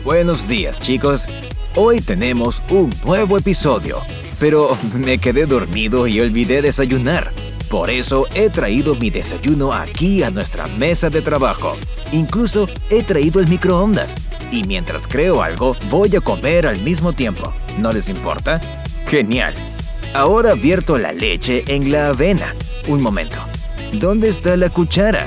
Buenos días, chicos. Hoy tenemos un nuevo episodio, pero me quedé dormido y olvidé desayunar. Por eso he traído mi desayuno aquí a nuestra mesa de trabajo. Incluso he traído el microondas. Y mientras creo algo, voy a comer al mismo tiempo. ¿No les importa? ¡Genial! Ahora vierto la leche en la avena. Un momento. ¿Dónde está la cuchara?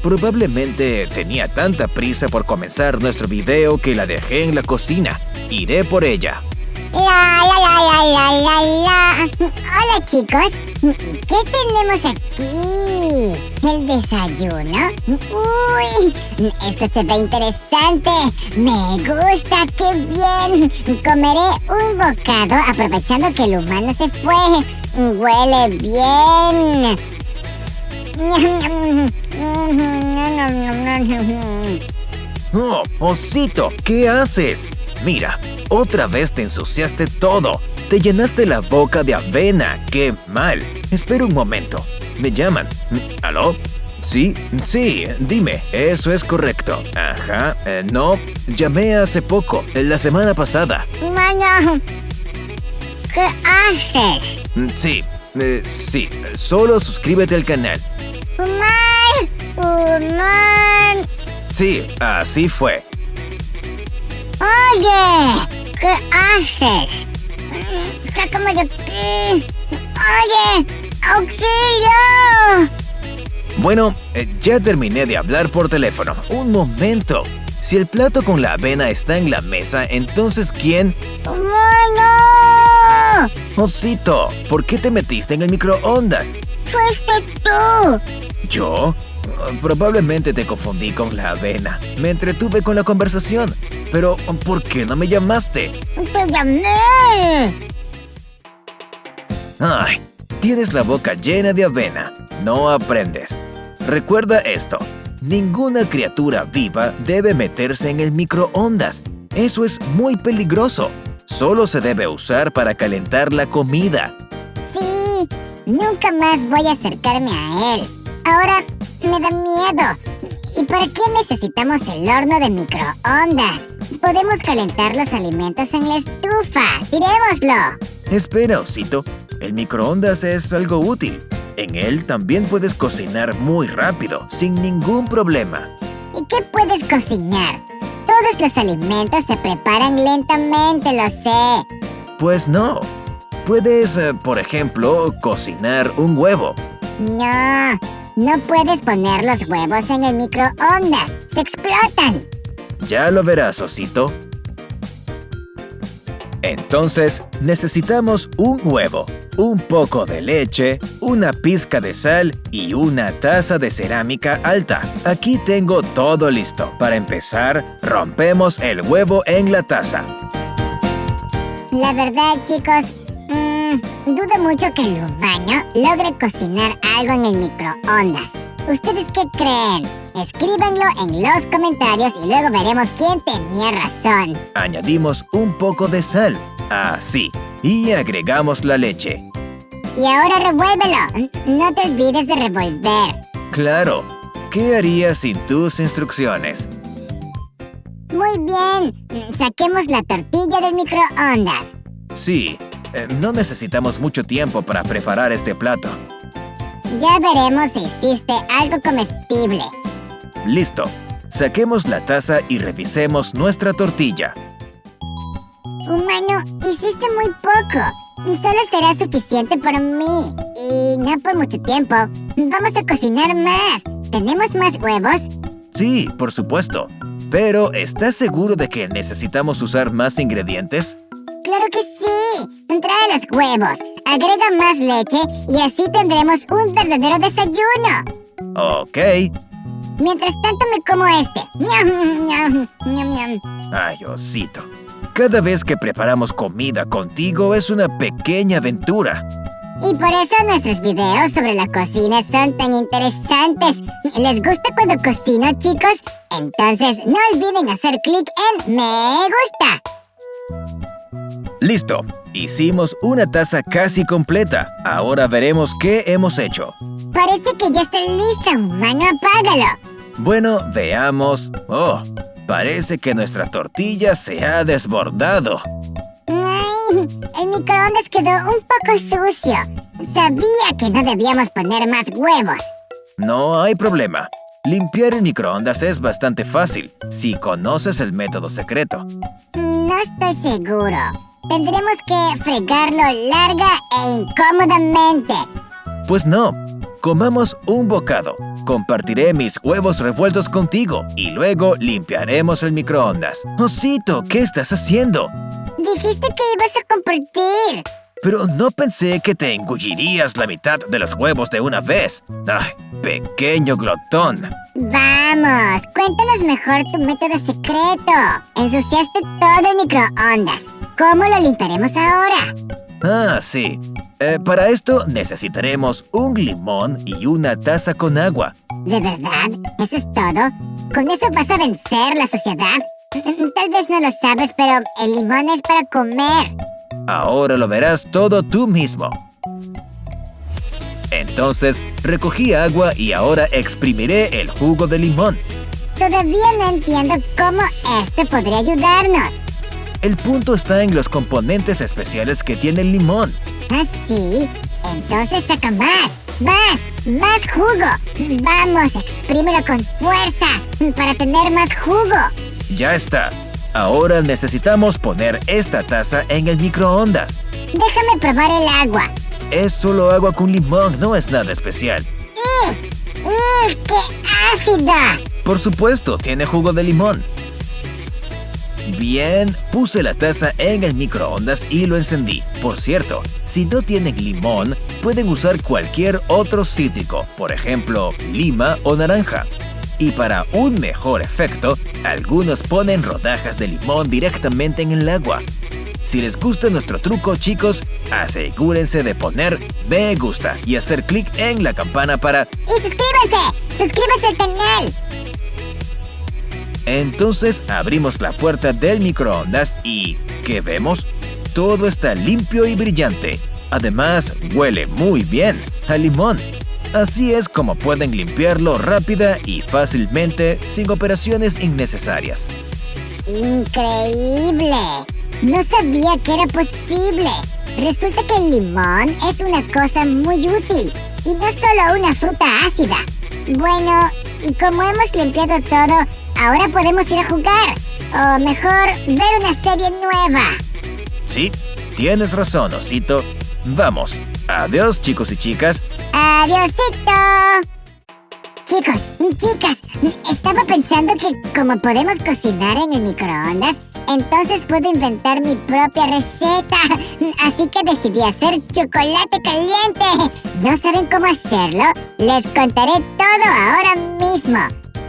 Probablemente tenía tanta prisa por comenzar nuestro video que la dejé en la cocina. Iré por ella. Hola, chicos. ¿Y qué tenemos aquí? ¿El desayuno? ¡Uy! Esto se ve interesante. Me gusta, qué bien. Comeré un bocado aprovechando que el humano se fue. Huele bien. ¡Oh, osito! ¿Qué haces? Mira, otra vez te ensuciaste todo. Te llenaste la boca de avena. ¡Qué mal! Espera un momento. Me llaman. ¿Aló? Sí, dime. Eso es correcto. Ajá, no. Llamé hace poco, la semana pasada. Mano, ¿qué haces? Sí, solo suscríbete al canal. Humán. Sí, así fue. Oye, ¿qué haces? Sácame de aquí. Oye, auxilio. Bueno, ya terminé de hablar por teléfono. Un momento. Si el plato con la avena está en la mesa, entonces ¿quién? ¡Humano! Osito, ¿por qué te metiste en el microondas? Fuiste tú. ¿Yo? Probablemente te confundí con la avena. Me entretuve con la conversación. Pero, ¿por qué no me llamaste? Te llamé. Ay, tienes la boca llena de avena. No aprendes. Recuerda esto. Ninguna criatura viva debe meterse en el microondas. Eso es muy peligroso. Solo se debe usar para calentar la comida. Sí, nunca más voy a acercarme a él. Ahora me da miedo. ¿Y para qué necesitamos el horno de microondas? Podemos calentar los alimentos en la estufa. ¡Tirémoslo! Espera, osito. El microondas es algo útil. En él también puedes cocinar muy rápido, sin ningún problema. ¿Y qué puedes cocinar? Todos los alimentos se preparan lentamente, lo sé. Pues no. Puedes, por ejemplo, cocinar un huevo. No puedes poner los huevos en el microondas. ¡Se explotan! Ya lo verás, osito. Entonces, necesitamos un huevo, un poco de leche, una pizca de sal y una taza de cerámica alta. Aquí tengo todo listo. Para empezar, rompemos el huevo en la taza. La verdad, chicos, dudo mucho que el humano logre cocinar algo en el microondas. ¿Ustedes qué creen? Escríbanlo en los comentarios y luego veremos quién tenía razón. Añadimos un poco de sal, así, y agregamos la leche. Y ahora revuélvelo. No te olvides de revolver. Claro, ¿qué harías sin tus instrucciones? Muy bien, saquemos la tortilla del microondas. Sí, no necesitamos mucho tiempo para preparar este plato. Ya veremos si hiciste algo comestible. Listo. Saquemos la taza y revisemos nuestra tortilla. Humano, hiciste muy poco. Solo será suficiente para mí. Y no por mucho tiempo. Vamos a cocinar más. ¿Tenemos más huevos? Sí, por supuesto. Pero, ¿estás seguro de que necesitamos usar más ingredientes? ¡Claro que sí! Trae los huevos, agrega más leche y así tendremos un verdadero desayuno. Ok. Mientras tanto me como este. ¡Ñam, ñam, ñam, ñam! Ay, osito. Cada vez que preparamos comida contigo es una pequeña aventura. Y por eso nuestros videos sobre la cocina son tan interesantes. ¿Les gusta cuando cocino, chicos? Entonces no olviden hacer clic en me gusta. Listo. Hicimos una taza casi completa. Ahora veremos qué hemos hecho. Parece que ya está lista, humano. Apágalo. Bueno, veamos. Oh, Parece que nuestra tortilla se ha desbordado. ¡Ay! El microondas quedó un poco sucio. Sabía que no debíamos poner más huevos. No hay problema. Limpiar el microondas es bastante fácil, si conoces el método secreto. No estoy seguro. Tendremos que fregarlo larga e incómodamente. Pues no. Comamos un bocado. Compartiré mis huevos revueltos contigo y luego limpiaremos el microondas. Osito, ¿qué estás haciendo? Dijiste que ibas a compartir. Pero no pensé que te engullirías la mitad de los huevos de una vez. ¡Ay, pequeño glotón! Vamos, cuéntanos mejor tu método secreto. Ensuciaste todo el microondas. ¿Cómo lo limpiaremos ahora? Ah, sí. Para esto necesitaremos un limón y una taza con agua. ¿De verdad? ¿Eso es todo? ¿Con eso vas a vencer la suciedad? Tal vez no lo sabes, pero el limón es para comer. Ahora lo verás todo tú mismo. Entonces, recogí agua y ahora exprimiré el jugo de limón. Todavía no entiendo cómo esto podría ayudarnos. El punto está en los componentes especiales que tiene el limón. ¿Ah, sí? Entonces saca más jugo. Vamos, exprímelo con fuerza para tener más jugo. Ya está. Ahora necesitamos poner esta taza en el microondas. Déjame probar el agua. Es solo agua con limón, no es nada especial. ¡Qué ácida! Por supuesto, tiene jugo de limón. Bien, puse la taza en el microondas y lo encendí. Por cierto, si no tienen limón, pueden usar cualquier otro cítrico, por ejemplo, lima o naranja. Y para un mejor efecto, algunos ponen rodajas de limón directamente en el agua. Si les gusta nuestro truco, chicos, asegúrense de poner me gusta y hacer clic en la campana para... ¡Y suscríbanse! ¡Suscríbanse al canal! Entonces abrimos la puerta del microondas y... ¿qué vemos? Todo está limpio y brillante. Además, huele muy bien a limón. Así es como pueden limpiarlo rápida y fácilmente sin operaciones innecesarias. ¡Increíble! No sabía que era posible. Resulta que el limón es una cosa muy útil y no solo una fruta ácida. Bueno, y como hemos limpiado todo, ahora podemos ir a jugar. O mejor, ver una serie nueva. Sí, tienes razón, Osito. Vamos. Adiós, chicos y chicas. ¡Adiósito! Chicos, chicas, estaba pensando que como podemos cocinar en el microondas, entonces puedo inventar mi propia receta. Así que decidí hacer chocolate caliente. ¿No saben cómo hacerlo? Les contaré todo ahora mismo.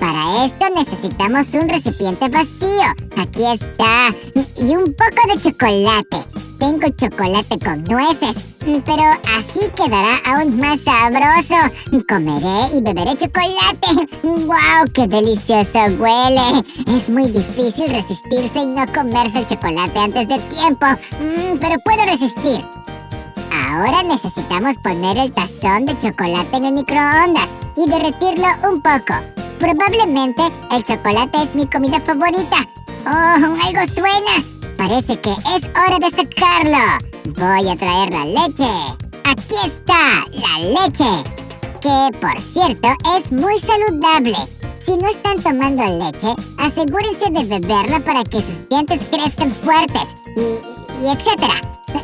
Para esto necesitamos un recipiente vacío. Aquí está. Y un poco de chocolate. Tengo chocolate con nueces, pero así quedará aún más sabroso. Comeré y beberé chocolate. ¡Wow! ¡Qué delicioso huele! Es muy difícil resistirse y no comerse el chocolate antes de tiempo. Pero puedo resistir. Ahora necesitamos poner el tazón de chocolate en el microondas y derretirlo un poco. Probablemente el chocolate es mi comida favorita. ¡Oh! ¡Algo suena! Parece que es hora de sacarlo. Voy a traer la leche. Aquí está, la leche. Que, por cierto, es muy saludable. Si no están tomando leche, asegúrense de beberla para que sus dientes crezcan fuertes y etcétera.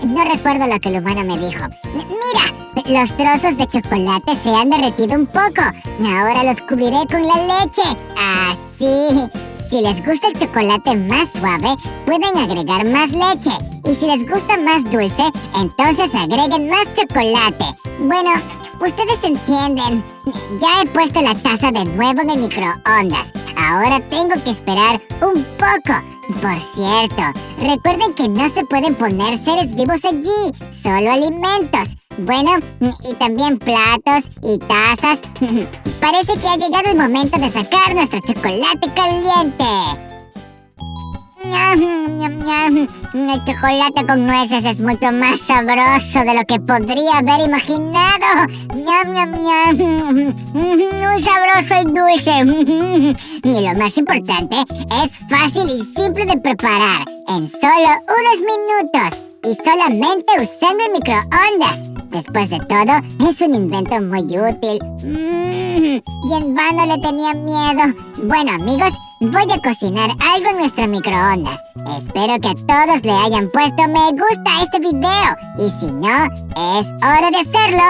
No recuerdo lo que el humano me dijo. Mira, los trozos de chocolate se han derretido un poco. Ahora los cubriré con la leche. Así. Si les gusta el chocolate más suave, pueden agregar más leche. Y si les gusta más dulce, entonces agreguen más chocolate. Bueno, ustedes entienden. Ya he puesto la taza de nuevo en el microondas. Ahora tengo que esperar un poco. Por cierto, recuerden que no se pueden poner seres vivos allí, solo alimentos. Bueno, y también platos y tazas. Parece que ha llegado el momento de sacar nuestro chocolate caliente. El chocolate con nueces es mucho más sabroso de lo que podría haber imaginado. Muy sabroso y dulce. Y lo más importante, es fácil y simple de preparar en solo unos minutos y solamente usando el microondas. Después de todo, es un invento muy útil. Y en vano le tenía miedo. Bueno, amigos, voy a cocinar algo en nuestro microondas. Espero que a todos le hayan puesto me gusta a este video. Y si no, es hora de hacerlo.